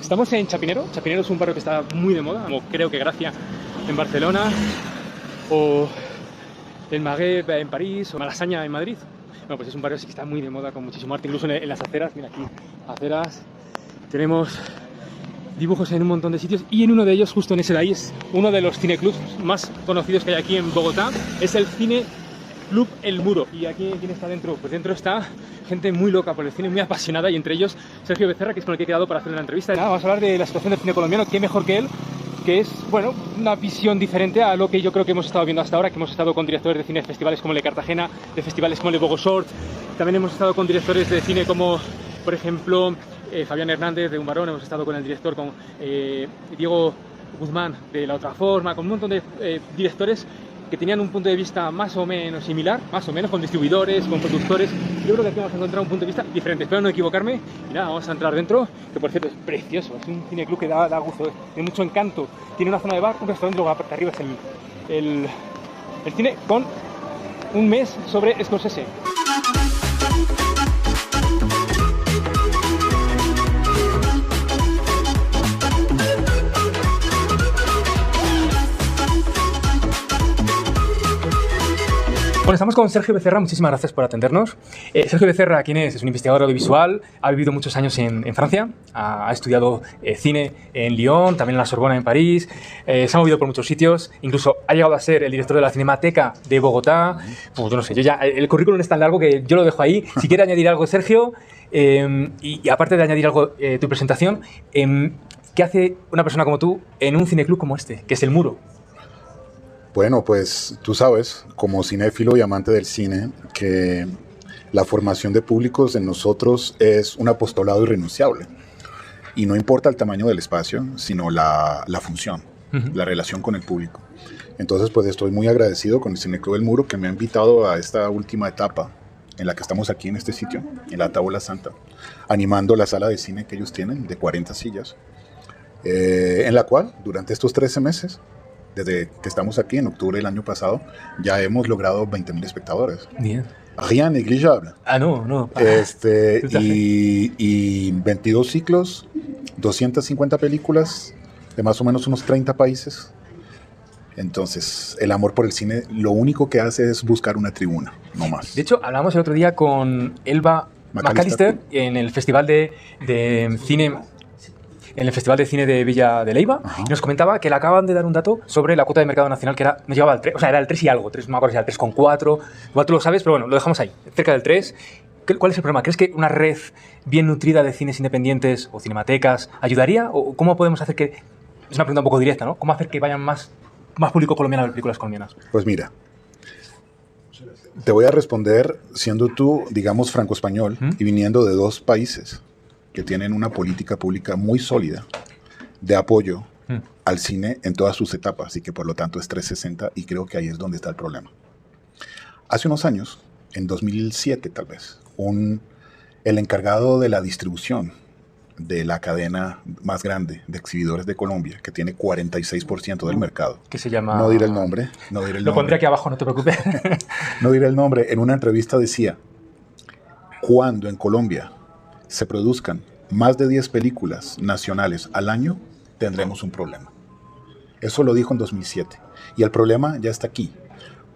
Estamos en Chapinero. Chapinero es un barrio que está muy de moda, como creo que Gracia en Barcelona, o el Magreb en París, o Malasaña en Madrid. Bueno, pues es un barrio que está muy de moda, con muchísimo arte, incluso en las aceras. Mira aquí, aceras. Tenemos dibujos en un montón de sitios, y en uno de ellos, justo en ese de ahí, es uno de los cineclubs más conocidos que hay aquí en Bogotá. Es el Cine Club El Muro. Y aquí, ¿quién está dentro? Pues dentro está gente muy loca por el cine, muy apasionada, y entre ellos Sergio Becerra, que es con el que he quedado para hacer una entrevista. Nada, vamos a hablar de la situación del cine colombiano. ¿Qué mejor que él? Que es, bueno, una visión diferente a lo que yo creo que hemos estado viendo hasta ahora, que hemos estado con directores de cine de festivales como el de Cartagena, de festivales como el de Bogoshort. También hemos estado con directores de cine como, por ejemplo, Fabián Hernández de Un Varón. Hemos estado con el director, con Diego Guzmán de La Otra Forma, con un montón de directores que tenían un punto de vista más o menos similar, más o menos, con distribuidores, con productores. Yo creo que aquí vamos a encontrar un punto de vista diferente. Espero no equivocarme. Y nada, vamos a entrar dentro, que por cierto es precioso. Es un cineclub que da gusto, tiene mucho encanto. Tiene una zona de bar, un restaurante, luego aparte arriba es el cine, con un mes sobre Scorsese. Bueno, estamos con Sergio Becerra, muchísimas gracias por atendernos. Sergio Becerra, ¿quién es? Es un investigador audiovisual, ha vivido muchos años en Francia, ha estudiado cine en Lyon, también en la Sorbona en París, se ha movido por muchos sitios, incluso ha llegado a ser el director de la Cinemateca de Bogotá. Pues yo no sé, el currículum es tan largo que yo lo dejo ahí. Si quiere añadir algo, Sergio, y aparte de añadir algo tu presentación, ¿qué hace una persona como tú en un cineclub como este, que es El Muro? Bueno, pues tú sabes, como cinéfilo y amante del cine, que la formación de públicos en nosotros es un apostolado irrenunciable. Y no importa el tamaño del espacio, sino la función, la relación con el público. Entonces, pues estoy muy agradecido con el Cineclub El Muro, que me ha invitado a esta última etapa en la que estamos aquí en este sitio, en la Tabla Santa, animando la sala de cine que ellos tienen, de 40 sillas, en la cual, durante estos 13 meses, desde que estamos aquí en octubre del año pasado, ya hemos logrado 20.000 espectadores. Bien. Rien négligeable. No. Y 22 ciclos, 250 películas de más o menos unos 30 países. Entonces, el amor por el cine lo único que hace es buscar una tribuna, no más. De hecho, hablamos el otro día con Elba McAllister en el Festival de Cine... en el Festival de Cine de Villa de Leyva. Ajá. Y nos comentaba que le acaban de dar un dato sobre la cuota de mercado nacional, que no llegaba al 3, o sea, era el 3 y algo, 3, no me acuerdo si era el 3,4, igual tú lo sabes, pero bueno, lo dejamos ahí, cerca del 3. ¿Cuál es el problema? ¿Crees que una red bien nutrida de cines independientes o cinematecas ayudaría? ¿O cómo podemos hacer que, es una pregunta un poco directa, ¿no? ¿Cómo hacer que vayan más público colombiano a ver películas colombianas? Pues mira, te voy a responder siendo tú, digamos, franco-español y viniendo de dos países que tienen una política pública muy sólida de apoyo al cine en todas sus etapas, y que por lo tanto es 360, y creo que ahí es donde está el problema. Hace unos años, en 2007 tal vez, el encargado de la distribución de la cadena más grande de exhibidores de Colombia, que tiene 46% del mercado. ¿Qué se llama? No diré el nombre. Lo pondré aquí abajo, no te preocupes. No diré el nombre. En una entrevista decía, cuando en Colombia se produzcan más de 10 películas nacionales al año, tendremos un problema. Eso lo dijo en 2007. Y el problema ya está aquí.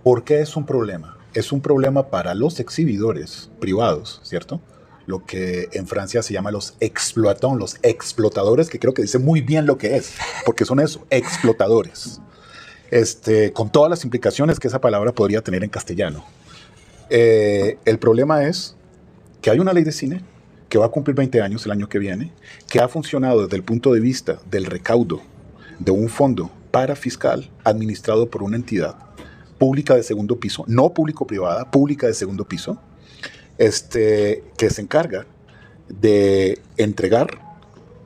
¿Por qué es un problema? Es un problema para los exhibidores privados, ¿cierto? Lo que en Francia se llama los exploitants, los explotadores, que creo que dice muy bien lo que es, porque son eso, explotadores. Con todas las implicaciones que esa palabra podría tener en castellano. El problema es que hay una ley de cine que va a cumplir 20 años el año que viene, que ha funcionado desde el punto de vista del recaudo de un fondo parafiscal administrado por una entidad pública de segundo piso, no público-privada, pública de segundo piso, que se encarga de entregar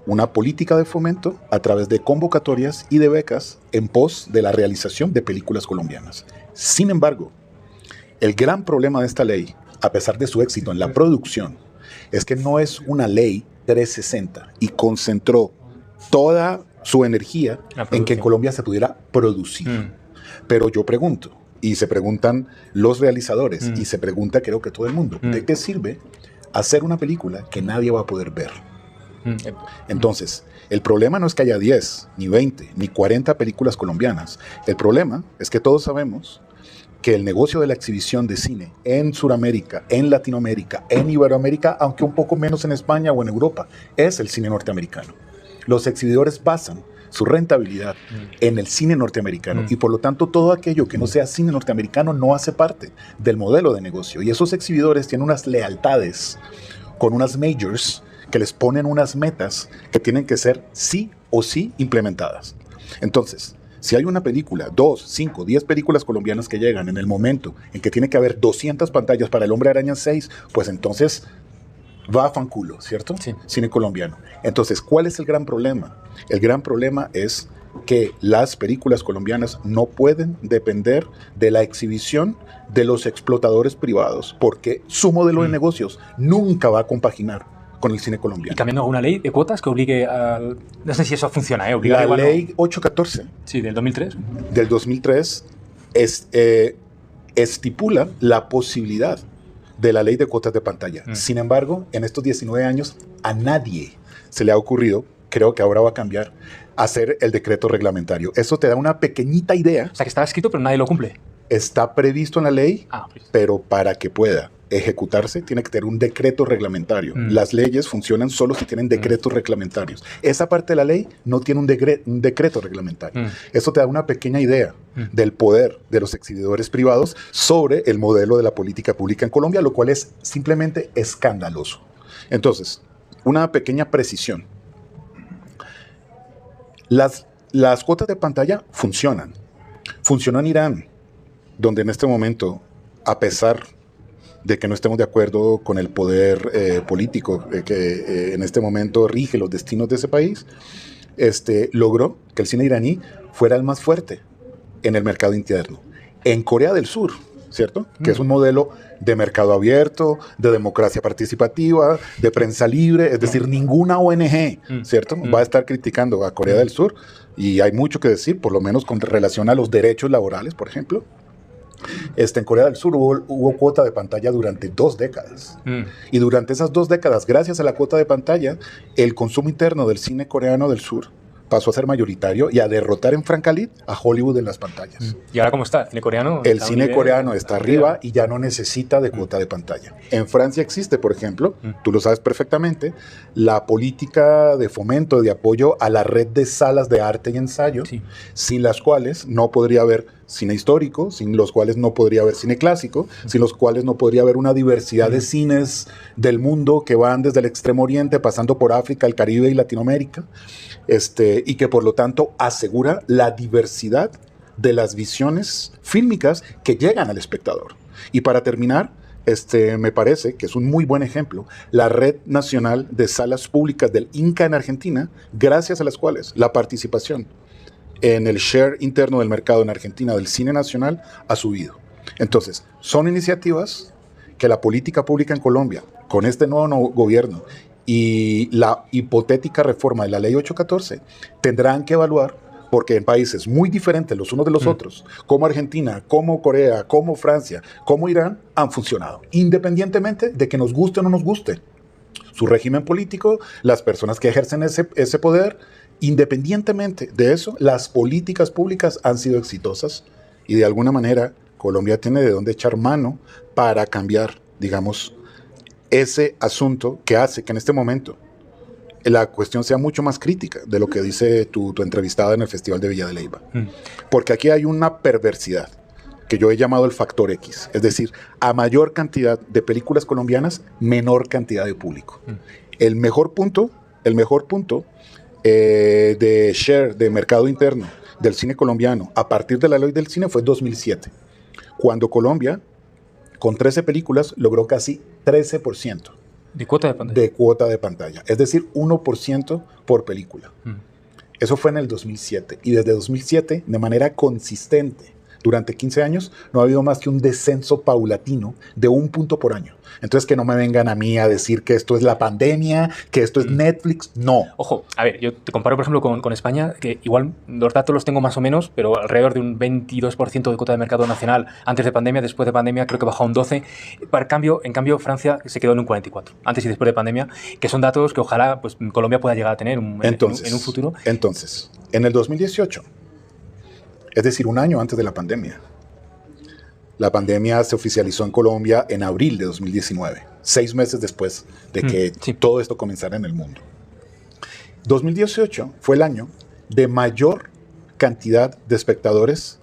una política de fomento a través de convocatorias y de becas en pos de la realización de películas colombianas. Sin embargo, el gran problema de esta ley, a pesar de su éxito en la producción, es que no es una ley 360 y concentró toda su energía en que en Colombia se pudiera producir. Pero yo pregunto, y se preguntan los realizadores, y se pregunta creo que todo el mundo, ¿de qué sirve hacer una película que nadie va a poder ver? Entonces, el problema no es que haya 10, ni 20, ni 40 películas colombianas. El problema es que todos sabemos que el negocio de la exhibición de cine en Sudamérica, en Latinoamérica, en Iberoamérica, aunque un poco menos en España o en Europa, es el cine norteamericano. Los exhibidores basan su rentabilidad en el cine norteamericano y por lo tanto todo aquello que no sea cine norteamericano no hace parte del modelo de negocio. Y esos exhibidores tienen unas lealtades con unas majors que les ponen unas metas que tienen que ser sí o sí implementadas. Entonces, si hay una película, 2, 5, 10 películas colombianas que llegan en el momento en que tiene que haber 200 pantallas para El Hombre Araña 6, pues entonces va a fanculo, ¿cierto? Sí. Cine colombiano. Entonces, ¿cuál es el gran problema? El gran problema es que las películas colombianas no pueden depender de la exhibición de los explotadores privados, porque su modelo de negocios nunca va a compaginar con el cine colombiano. Y cambiando una ley de cuotas que obligue al... No sé si eso funciona, ¿eh? La ley 814 sí, del 2003. Del 2003 estipula la posibilidad de la ley de cuotas de pantalla. Sin embargo, en estos 19 años, a nadie se le ha ocurrido, creo que ahora va a cambiar, hacer el decreto reglamentario. Eso te da una pequeñita idea. O sea, que está escrito, pero nadie lo cumple. Está previsto en la ley, pues. pero para que pueda ejecutarse, tiene que tener un decreto reglamentario. Las leyes funcionan solo si tienen decretos reglamentarios. Esa parte de la ley no tiene un decreto reglamentario. Eso te da una pequeña idea del poder de los exhibidores privados sobre el modelo de la política pública en Colombia, lo cual es simplemente escandaloso. Entonces, una pequeña precisión. Las cuotas de pantalla funcionan. Funcionó en Irán, donde en este momento, a pesar de que no estemos de acuerdo con el poder político que en este momento rige los destinos de ese país, logró que el cine iraní fuera el más fuerte en el mercado interno. En Corea del Sur, ¿cierto? Que es un modelo de mercado abierto, de democracia participativa, de prensa libre, es decir, ninguna ONG, ¿cierto? Va a estar criticando a Corea del Sur, y hay mucho que decir, por lo menos con relación a los derechos laborales, por ejemplo. En Corea del Sur hubo cuota de pantalla durante 2 décadas. Y durante esas 2 décadas, gracias a la cuota de pantalla, el consumo interno del cine coreano del sur pasó a ser mayoritario y a derrotar en Francalit a Hollywood en las pantallas. ¿Y ahora cómo está? ¿El cine coreano? El cine coreano está arriba y ya no necesita de cuota de pantalla. En Francia existe, por ejemplo, tú lo sabes perfectamente, la política de fomento, de apoyo a la red de salas de arte y ensayo, sin las cuales no podría haber cine histórico, sin los cuales no podría haber cine clásico, sin los cuales no podría haber una diversidad de cines del mundo que van desde el Extremo Oriente, pasando por África, el Caribe y Latinoamérica, y que por lo tanto asegura la diversidad de las visiones fílmicas que llegan al espectador. Y para terminar, me parece que es un muy buen ejemplo, la Red Nacional de Salas Públicas del Inca en Argentina, gracias a las cuales la participación en el share interno del mercado en Argentina del cine nacional ha subido. Entonces, son iniciativas que la política pública en Colombia, con este nuevo gobierno y la hipotética reforma de la ley 814, tendrán que evaluar, porque en países muy diferentes los unos de los otros, como Argentina, como Corea, como Francia, como Irán, han funcionado, independientemente de que nos guste o no nos guste su régimen político, las personas que ejercen ese poder. Independientemente de eso, las políticas públicas han sido exitosas y de alguna manera Colombia tiene de dónde echar mano para cambiar, digamos, ese asunto que hace que en este momento la cuestión sea mucho más crítica de lo que dice tu entrevistada en el Festival de Villa de Leyva. Porque aquí hay una perversidad que yo he llamado el factor X, es decir, a mayor cantidad de películas colombianas, menor cantidad de público. El mejor punto de share de mercado interno del cine colombiano a partir de la ley del cine fue 2007, cuando Colombia, con 13 películas, logró casi 13% de cuota de pantalla, es decir, 1% por película. Eso fue en el 2007, y desde 2007, de manera consistente, durante 15 años no ha habido más que un descenso paulatino de 1 punto por año. Entonces que no me vengan a mí a decir que esto es la pandemia, que esto es Netflix, no. Ojo, a ver, yo te comparo por ejemplo con España, que igual los datos los tengo más o menos, pero alrededor de un 22% de cuota de mercado nacional antes de pandemia, después de pandemia creo que bajó a un 12%. En cambio Francia se quedó en un 44%, antes y después de pandemia, que son datos que ojalá pues, Colombia pueda llegar a tener en un futuro. Entonces, en el 2018, es decir, un año antes de la pandemia, la pandemia se oficializó en Colombia en abril de 2019, 6 meses después de que todo esto comenzara en el mundo. 2018 fue el año de mayor cantidad de espectadores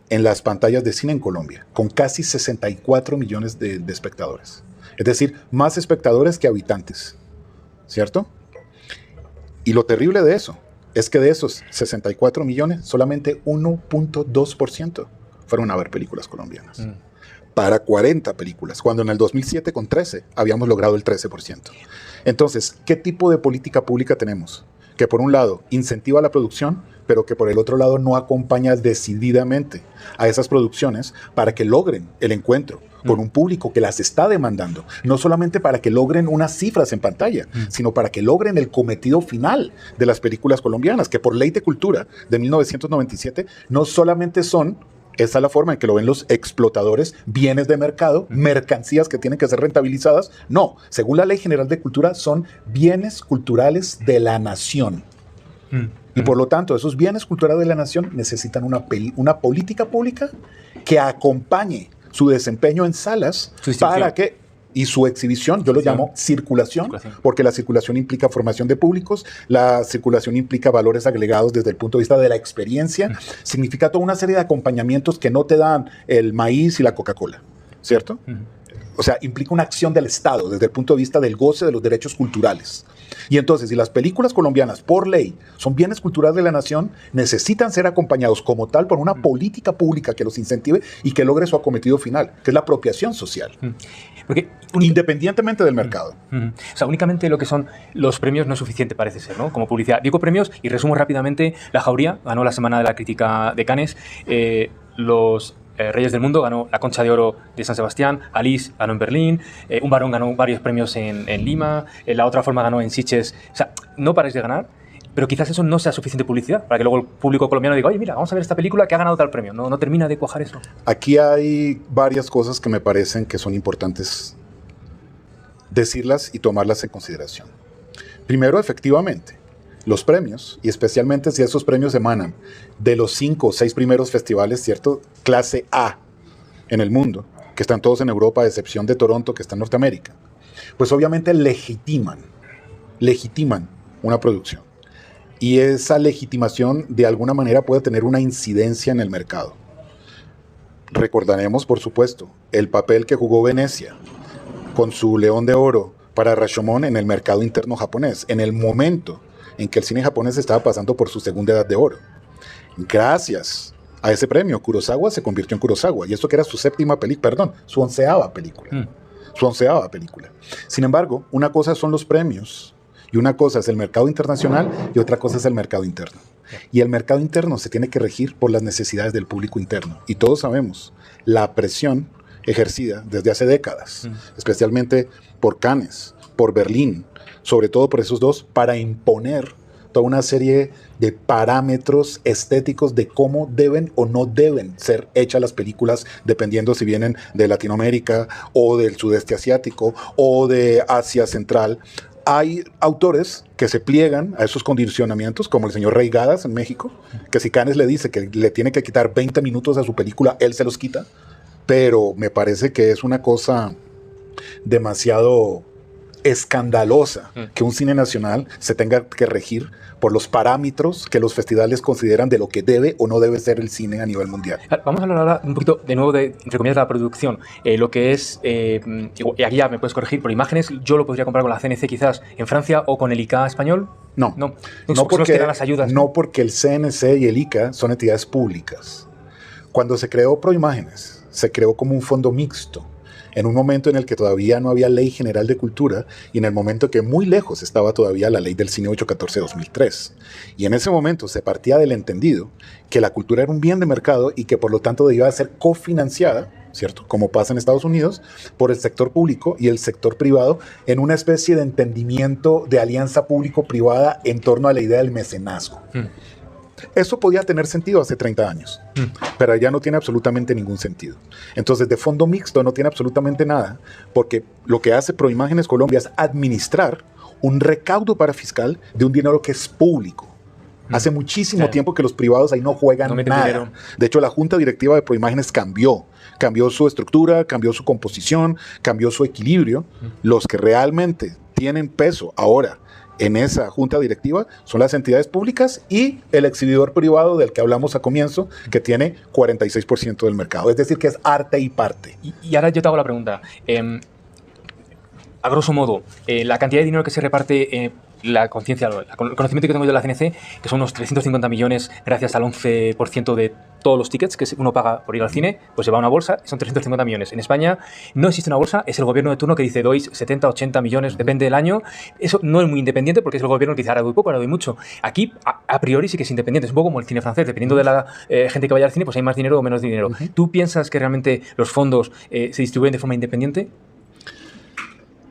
en las pantallas de cine en Colombia, con casi 64 millones de espectadores. Es decir, más espectadores que habitantes, ¿cierto? Y lo terrible de eso es que de esos 64 millones, solamente 1.2% fueron a ver películas colombianas. Para 40 películas, cuando en el 2007 con 13 habíamos logrado el 13%. Entonces, ¿qué tipo de política pública tenemos? Que por un lado incentiva la producción, pero que por el otro lado no acompaña decididamente a esas producciones para que logren el encuentro con un público que las está demandando, no solamente para que logren unas cifras en pantalla, sino para que logren el cometido final de las películas colombianas, que por Ley de Cultura de 1997 no solamente son, esa es la forma en que lo ven los explotadores, bienes de mercado, mercancías que tienen que ser rentabilizadas. No, según la Ley General de Cultura son bienes culturales de la nación. Y por lo tanto, esos bienes culturales de la nación necesitan una política pública que acompañe su desempeño en salas para que, y su exhibición, yo lo llamo circulación, porque la circulación implica formación de públicos, la circulación implica valores agregados desde el punto de vista de la experiencia, significa toda una serie de acompañamientos que no te dan el maíz y la Coca-Cola, ¿cierto? O sea, implica una acción del Estado desde el punto de vista del goce de los derechos culturales. Y entonces, si las películas colombianas, por ley, son bienes culturales de la nación, necesitan ser acompañados como tal por una política pública que los incentive y que logre su acometido final, que es la apropiación social. Porque independientemente del mercado. O sea, únicamente lo que son los premios no es suficiente, parece ser, ¿no? Como publicidad. Digo premios y resumo rápidamente. La Jauría ganó la Semana de la Crítica de Cannes. Los Reyes del Mundo ganó la Concha de Oro de San Sebastián, Alice ganó en Berlín, Un Varón ganó varios premios en Lima, La Otra Forma ganó en Sitges. O sea, no paráis de ganar, pero quizás eso no sea suficiente publicidad para que luego el público colombiano diga, oye, mira, vamos a ver esta película que ha ganado tal premio. No termina de cuajar eso. Aquí hay varias cosas que me parecen que son importantes decirlas y tomarlas en consideración. Primero, efectivamente, los premios, y especialmente si esos premios emanan de los 5 o 6 primeros festivales, ¿cierto? Clase A en el mundo, que están todos en Europa, a excepción de Toronto, que está en Norteamérica, pues obviamente legitiman una producción. Y esa legitimación de alguna manera puede tener una incidencia en el mercado. Recordaremos, por supuesto, el papel que jugó Venecia con su León de Oro para Rashomon en el mercado interno japonés, en el momento en que el cine japonés estaba pasando por su segunda edad de oro. Gracias a ese premio, Kurosawa se convirtió en Kurosawa, y esto que era su su 11ª película. Su 11ª película. Sin embargo, una cosa son los premios, y una cosa es el mercado internacional, y otra cosa es el mercado interno. Y el mercado interno se tiene que regir por las necesidades del público interno. Y todos sabemos la presión ejercida desde hace décadas, especialmente por Cannes, por Berlín, sobre todo por esos dos, para imponer toda una serie de parámetros estéticos de cómo deben o no deben ser hechas las películas, dependiendo si vienen de Latinoamérica o del sudeste asiático o de Asia Central. Hay autores que se pliegan a esos condicionamientos, como el señor Reigadas en México, que si Cannes le dice que le tiene que quitar 20 minutos a su película, él se los quita, pero me parece que es una cosa demasiado escandalosa que un cine nacional se tenga que regir por los parámetros que los festivales consideran de lo que debe o no debe ser el cine a nivel mundial. Vamos a hablar ahora un poquito de nuevo de, entre comillas, la producción. Lo que es, y aquí ya me puedes corregir, por imágenes, yo lo podría comparar con la CNC quizás en Francia o con el ICA español. No porque el CNC y el ICA son entidades públicas. Cuando se creó Proimágenes, se creó como un fondo mixto en un momento en el que todavía no había ley general de cultura y en el momento que muy lejos estaba todavía la ley del cine 814-2003. Y en ese momento se partía del entendido que la cultura era un bien de mercado y que por lo tanto debía ser cofinanciada, ¿cierto? Como pasa en Estados Unidos, por el sector público y el sector privado en una especie de entendimiento de alianza público-privada en torno a la idea del mecenazgo. Eso podía tener sentido hace 30 años, pero ya no tiene absolutamente ningún sentido. Entonces, de fondo mixto no tiene absolutamente nada, porque lo que hace Proimágenes Colombia es administrar un recaudo parafiscal de un dinero que es público. Hace muchísimo tiempo que los privados ahí no juegan nada. Dinero. De hecho, la junta directiva de Proimágenes cambió su estructura, cambió su composición, cambió su equilibrio. Los que realmente tienen peso ahora en esa junta directiva son las entidades públicas y el exhibidor privado del que hablamos a comienzo, que tiene 46% del mercado. Es decir, que es arte y parte. Y ahora yo te hago la pregunta. A grosso modo, la cantidad de dinero que se reparte, la conciencia, el conocimiento que tengo yo de la CNC, que son unos 350 millones gracias al 11% de todos los tickets que uno paga por ir al cine, pues se va a una bolsa, son 350 millones. En España no existe una bolsa, es el gobierno de turno que dice doy 70, 80 millones, depende del año. Eso no es muy independiente porque es el gobierno que dice ahora doy poco, ahora doy mucho. Aquí, a priori, sí que es independiente, es un poco como el cine francés, dependiendo de la gente que vaya al cine, pues hay más dinero o menos dinero. ¿Tú piensas que realmente los fondos se distribuyen de forma independiente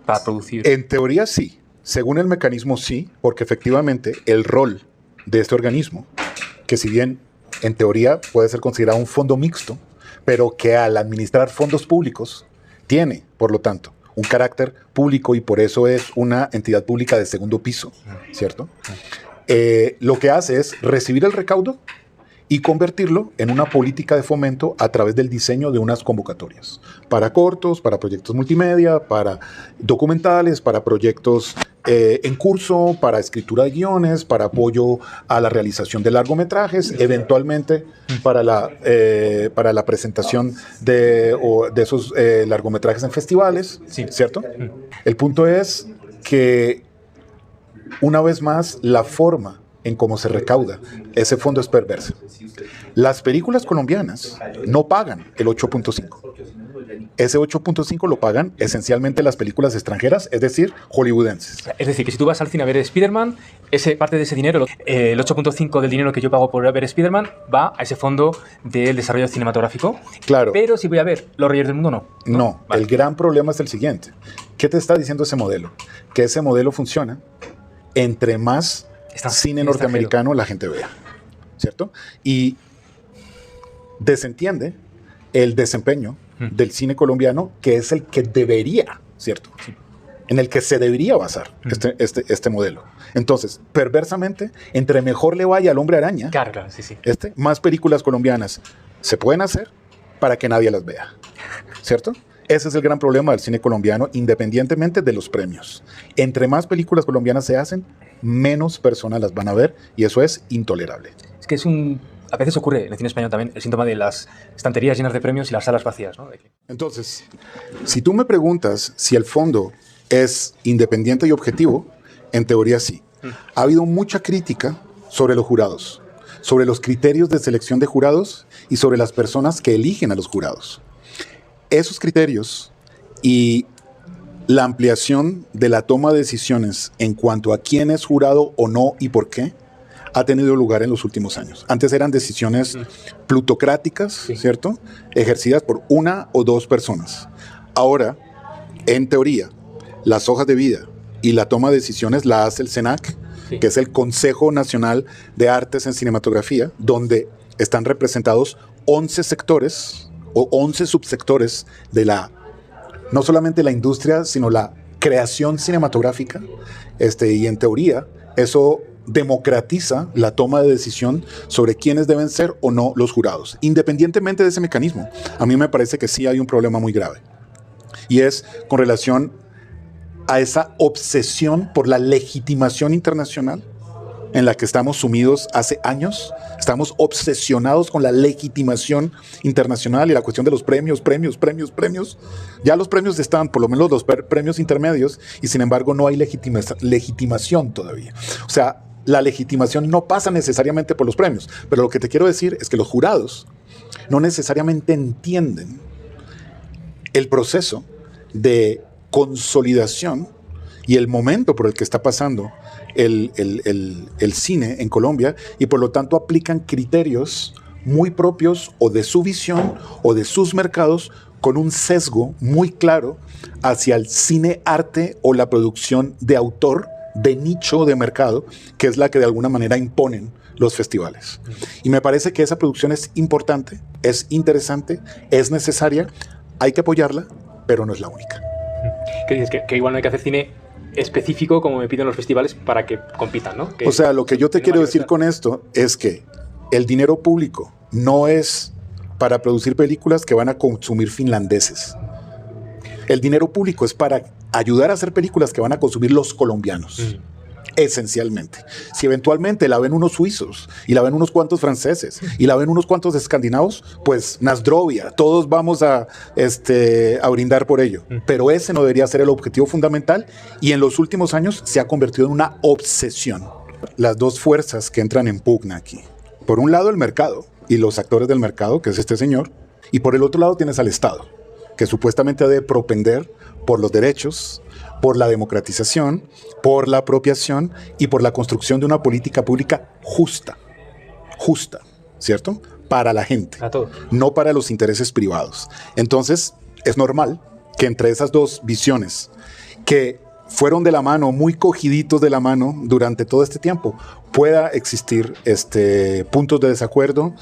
para producir? En teoría sí. Según el mecanismo sí, porque efectivamente el rol de este organismo, que si bien en teoría puede ser considerado un fondo mixto, pero que al administrar fondos públicos tiene, por lo tanto, un carácter público y por eso es una entidad pública de segundo piso, ¿cierto? Lo que hace es recibir el recaudo y convertirlo en una política de fomento a través del diseño de unas convocatorias para cortos, para proyectos multimedia, para documentales, para proyectos en curso, para escritura de guiones, para apoyo a la realización de largometrajes, eventualmente para la presentación de esos largometrajes en festivales, ¿cierto? El punto es que, una vez más, la forma en cómo se recauda ese fondo es perversa. Las películas colombianas no pagan el 8.5. Ese 8.5 lo pagan esencialmente las películas extranjeras, es decir, hollywoodenses. Es decir, que si tú vas al cine a ver Spider-Man, parte de ese dinero, el 8.5 del dinero que yo pago por ver Spider-Man, va a ese fondo del desarrollo cinematográfico. Claro. Pero si voy a ver Los Reyes del Mundo, no. No, vale. El gran problema es el siguiente. ¿Qué te está diciendo ese modelo? Que ese modelo funciona entre más cine norteamericano la gente vea, ¿cierto? Y desentiende el desempeño del cine colombiano, que es el que debería, ¿cierto? Sí. En el que se debería basar este modelo. Entonces, perversamente, entre mejor le vaya al Hombre Araña, claro, sí. Más películas colombianas se pueden hacer para que nadie las vea, ¿cierto? Ese es el gran problema del cine colombiano, independientemente de los premios. Entre más películas colombianas se hacen, menos personas las van a ver, y eso es intolerable. Es que a veces ocurre en el cine español también el síntoma de las estanterías llenas de premios y las salas vacías, ¿no? Entonces, si tú me preguntas si el fondo es independiente y objetivo, en teoría sí. Ha habido mucha crítica sobre los jurados, sobre los criterios de selección de jurados y sobre las personas que eligen a los jurados. Esos criterios y la ampliación de la toma de decisiones en cuanto a quién es jurado o no y por qué ha tenido lugar en los últimos años. Antes eran decisiones plutocráticas, ¿cierto? Ejercidas por una o dos personas. Ahora, en teoría, las hojas de vida y la toma de decisiones la hace el CENAC, que es el Consejo Nacional de Artes en Cinematografía, donde están representados 11 sectores o 11 subsectores de no solamente la industria, sino la creación cinematográfica, y en teoría eso democratiza la toma de decisión sobre quiénes deben ser o no los jurados. Independientemente de ese mecanismo, a mí me parece que sí hay un problema muy grave, y es con relación a esa obsesión por la legitimación internacional en la que estamos sumidos hace años. Estamos obsesionados con la legitimación internacional y la cuestión de los premios. Ya los premios están, por lo menos los premios intermedios, y sin embargo no hay legitimación todavía. O sea, la legitimación no pasa necesariamente por los premios, pero lo que te quiero decir es que los jurados no necesariamente entienden el proceso de consolidación y el momento por el que está pasando el cine en Colombia, y por lo tanto aplican criterios muy propios o de su visión o de sus mercados, con un sesgo muy claro hacia el cine arte o la producción de autor de nicho de mercado, que es la que de alguna manera imponen los festivales. Y me parece que esa producción es importante, es interesante, es necesaria, hay que apoyarla, pero no es la única. ¿Qué dices? Que igual no hay que hacer cine específico como me piden los festivales para que compitan, ¿no? O sea, lo que yo te quiero decir con esto es que el dinero público no es para producir películas que van a consumir finlandeses. El dinero público es para ayudar a hacer películas que van a consumir los colombianos. Esencialmente. Si eventualmente la ven unos suizos y la ven unos cuantos franceses y la ven unos cuantos escandinavos, pues Nasdrovia, todos vamos a brindar por ello. Pero ese no debería ser el objetivo fundamental, y en los últimos años se ha convertido en una obsesión. Las dos fuerzas que entran en pugna aquí. Por un lado el mercado y los actores del mercado, que es este señor, y por el otro lado tienes al Estado, que supuestamente debe propender por los derechos, por la democratización, por la apropiación y por la construcción de una política pública justa, ¿cierto? Para la gente, no para los intereses privados. Entonces, es normal que entre esas dos visiones, que fueron de la mano, muy cogiditos de la mano durante todo este tiempo, pueda existir puntos de desacuerdo,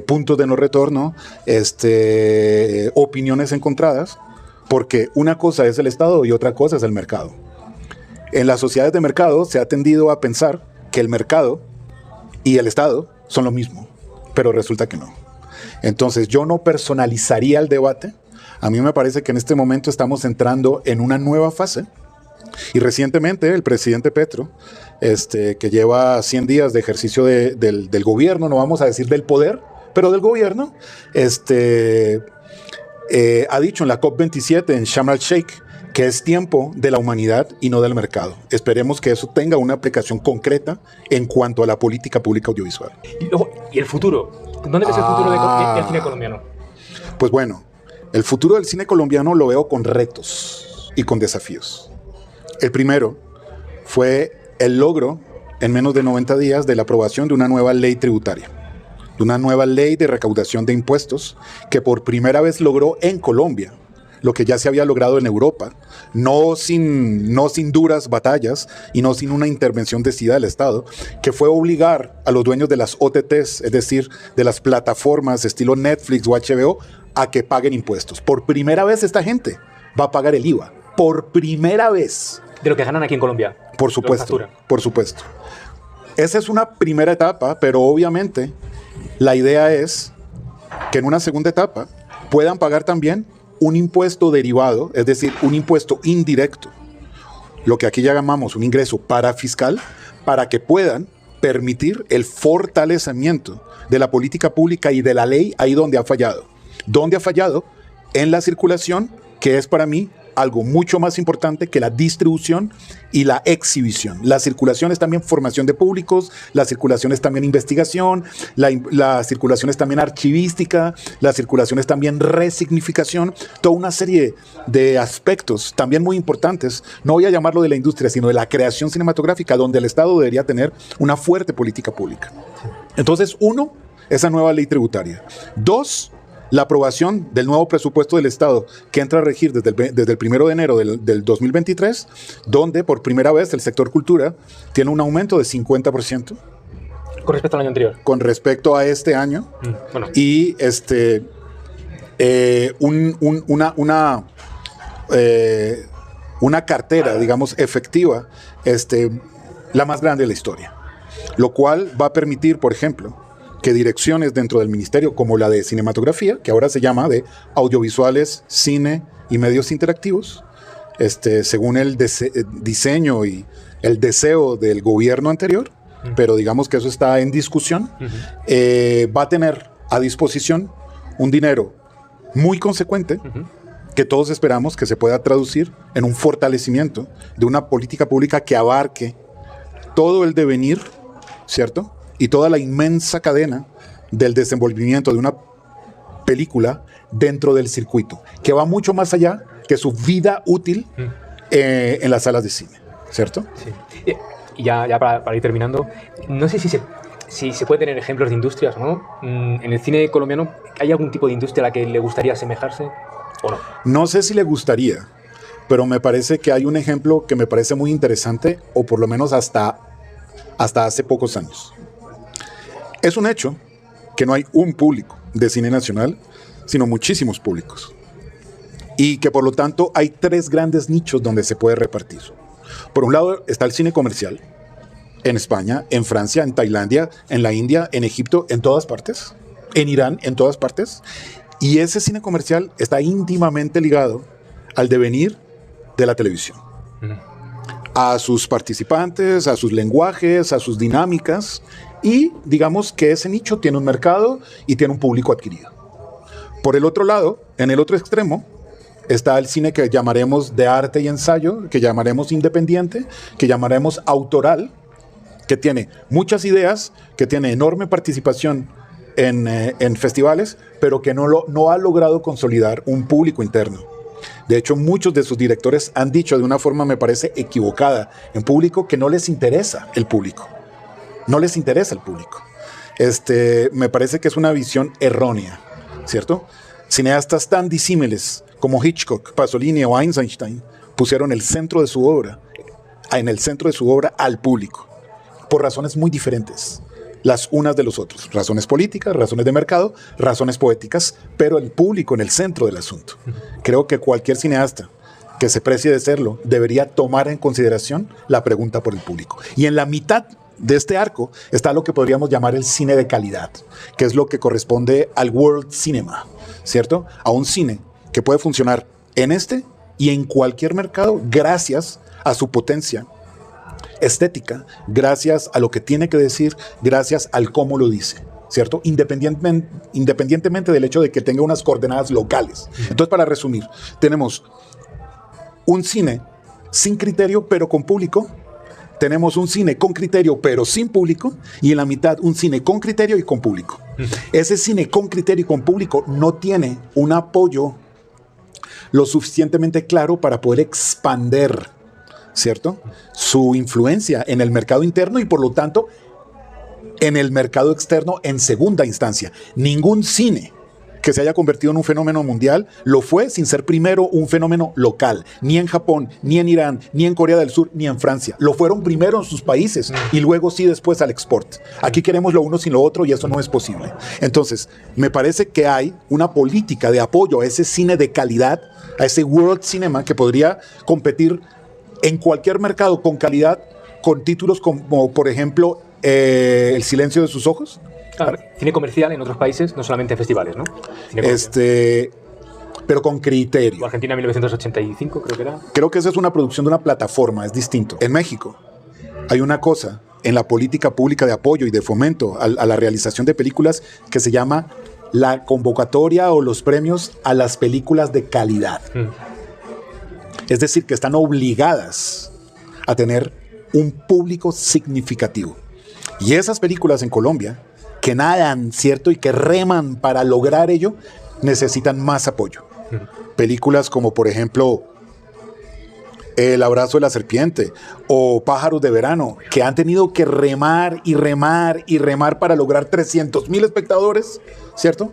puntos de no retorno, opiniones encontradas, porque una cosa es el Estado y otra cosa es el mercado. En las sociedades de mercado se ha tendido a pensar que el mercado y el Estado son lo mismo, pero resulta que no. Entonces yo no personalizaría el debate. A mí me parece que en este momento estamos entrando en una nueva fase, y recientemente el presidente Petro, que lleva 100 días de ejercicio del gobierno, no vamos a decir del poder, pero del gobierno, ha dicho en la COP27 en Sharm el-Sheikh que es tiempo de la humanidad y no del mercado. Esperemos que eso tenga una aplicación concreta en cuanto a la política pública audiovisual. ¿Y el futuro? ¿Dónde ves el futuro del cine colombiano? Pues bueno, el futuro del cine colombiano lo veo con retos y con desafíos. El primero fue el logro en menos de 90 días de la aprobación de una nueva ley tributaria, de una nueva ley de recaudación de impuestos, que por primera vez logró en Colombia lo que ya se había logrado en Europa, no sin duras batallas y no sin una intervención decidida del Estado, que fue obligar a los dueños de las OTTs, es decir, de las plataformas estilo Netflix o HBO, a que paguen impuestos. Por primera vez esta gente va a pagar el IVA. Por primera vez. De lo que ganan aquí en Colombia. Por supuesto, por supuesto. Esa es una primera etapa, pero obviamente la idea es que en una segunda etapa puedan pagar también un impuesto derivado, es decir, un impuesto indirecto, lo que aquí ya llamamos un ingreso parafiscal, para que puedan permitir el fortalecimiento de la política pública y de la ley ahí donde ha fallado. ¿Dónde ha fallado? En la circulación, que es para mí algo mucho más importante que la distribución y la exhibición. La circulación es también formación de públicos, la circulación es también investigación, la circulación es también archivística, la circulación es también resignificación, toda una serie de aspectos también muy importantes. No voy a llamarlo de la industria, sino de la creación cinematográfica, donde el Estado debería tener una fuerte política pública. Entonces, uno, esa nueva ley tributaria. Dos, la aprobación del nuevo presupuesto del Estado, que entra a regir desde el 1 de enero del 2023, donde por primera vez el sector cultura tiene un aumento de 50%. ¿Con respecto al año anterior? Con respecto a este año. Bueno. Y una cartera, digamos, efectiva, la más grande de la historia. Lo cual va a permitir, por ejemplo, que direcciones dentro del ministerio, como la de cinematografía, que ahora se llama de audiovisuales, cine y medios interactivos, según el diseño y el deseo del gobierno anterior, pero digamos que eso está en discusión, va a tener a disposición un dinero muy consecuente, que todos esperamos que se pueda traducir en un fortalecimiento de una política pública que abarque todo el devenir, ¿cierto?, y toda la inmensa cadena del desenvolvimiento de una película dentro del circuito, que va mucho más allá que su vida útil en las salas de cine, ¿cierto? Sí. Y ya para ir terminando, no sé si se puede tener ejemplos de industrias o no. En el cine colombiano, ¿hay algún tipo de industria a la que le gustaría asemejarse o no? No sé si le gustaría, pero me parece que hay un ejemplo que me parece muy interesante, o por lo menos hasta hace pocos años. Es un hecho que no hay un público de cine nacional, sino muchísimos públicos. Y que por lo tanto hay 3 grandes nichos donde se puede repartir. Por un lado está el cine comercial, en España, en Francia, en Tailandia, en la India, en Egipto, en todas partes, en Irán, en todas partes. Y ese cine comercial está íntimamente ligado al devenir de la televisión. A sus participantes, a sus lenguajes, a sus dinámicas, y digamos que ese nicho tiene un mercado y tiene un público adquirido. Por el otro lado, en el otro extremo, está el cine que llamaremos de arte y ensayo, que llamaremos independiente, que llamaremos autoral, que tiene muchas ideas, que tiene enorme participación en festivales, pero que no ha logrado consolidar un público interno. De hecho, muchos de sus directores han dicho de una forma, me parece, equivocada en público, que no les interesa el público. No les interesa el público. Me parece que es una visión errónea, ¿cierto? Cineastas tan disímiles como Hitchcock, Pasolini o Eisenstein pusieron en el centro de su obra al público, por razones muy diferentes, las unas de los otros. Razones políticas, razones de mercado, razones poéticas, pero el público en el centro del asunto. Creo que cualquier cineasta que se precie de serlo debería tomar en consideración la pregunta por el público. Y en la mitad de este arco está lo que podríamos llamar el cine de calidad, que es lo que corresponde al world cinema, ¿cierto? A un cine que puede funcionar en este y en cualquier mercado gracias a su potencia estética, gracias a lo que tiene que decir, gracias al cómo lo dice, ¿cierto? Independientemente del hecho de que tenga unas coordenadas locales. Entonces, para resumir, tenemos un cine sin criterio pero con público, tenemos un cine con criterio pero sin público, y en la mitad un cine con criterio y con público. Ese cine con criterio y con público no tiene un apoyo lo suficientemente claro para poder expander, ¿cierto?, su influencia en el mercado interno y por lo tanto en el mercado externo en segunda instancia. Ningún cine que se haya convertido en un fenómeno mundial lo fue sin ser primero un fenómeno local, ni en Japón, ni en Irán, ni en Corea del Sur, ni en Francia. Lo fueron primero en sus países y luego sí después al export. Aquí queremos lo uno sin lo otro y eso no es posible. Entonces, me parece que hay una política de apoyo a ese cine de calidad, a ese world cinema que podría competir en cualquier mercado con calidad, con títulos como, por ejemplo, El silencio de sus ojos. Claro, cine comercial en otros países, no solamente en festivales, ¿no? Pero con criterio. Argentina 1985, creo que era. Creo que esa es una producción de una plataforma, es distinto. En México hay una cosa en la política pública de apoyo y de fomento a la realización de películas que se llama la convocatoria o los premios a las películas de calidad. Es decir, que están obligadas a tener un público significativo. Y esas películas en Colombia, que nadan, ¿cierto?, y que reman para lograr ello, necesitan más apoyo. Películas como, por ejemplo, El abrazo de la serpiente o Pájaros de verano, que han tenido que remar y remar y remar para lograr 300,000 espectadores, ¿cierto?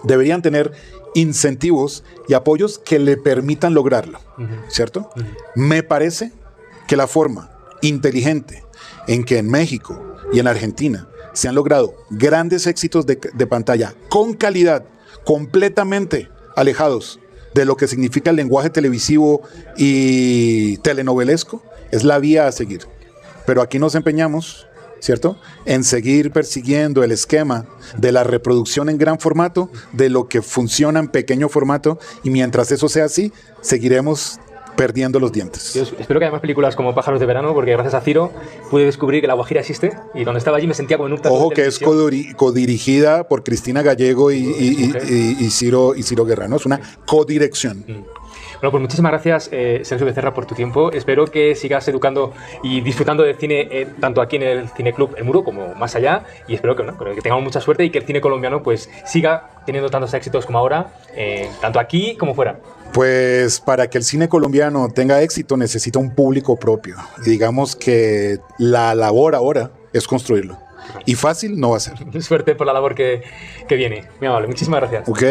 Deberían tener incentivos y apoyos que le permitan lograrlo, ¿cierto? Me parece que la forma inteligente en que en México y en Argentina se han logrado grandes éxitos de pantalla con calidad, completamente alejados de lo que significa el lenguaje televisivo y telenovelesco, es la vía a seguir. Pero aquí nos empeñamos, ¿cierto?, en seguir persiguiendo el esquema de la reproducción en gran formato, de lo que funciona en pequeño formato, y mientras eso sea así, seguiremos perdiendo los dientes. Yo espero que haya más películas como Pájaros de verano, porque gracias a Ciro pude descubrir que La Guajira existe, y cuando estaba allí me sentía como en un plato. Ojo que es codirigida por Cristina Gallego y Ciro Guerrero, es una codirección. Bueno, pues muchísimas gracias, Sergio Becerra, por tu tiempo. Espero que sigas educando y disfrutando del cine, tanto aquí en el Cineclub El Muro como más allá. Y espero que, que tengamos mucha suerte y que el cine colombiano pues siga teniendo tantos éxitos como ahora, tanto aquí como fuera. Pues para que el cine colombiano tenga éxito necesita un público propio. Y digamos que la labor ahora es construirlo. Y fácil no va a ser. Suerte por la labor que viene. Muy amable. Muchísimas gracias. Ok.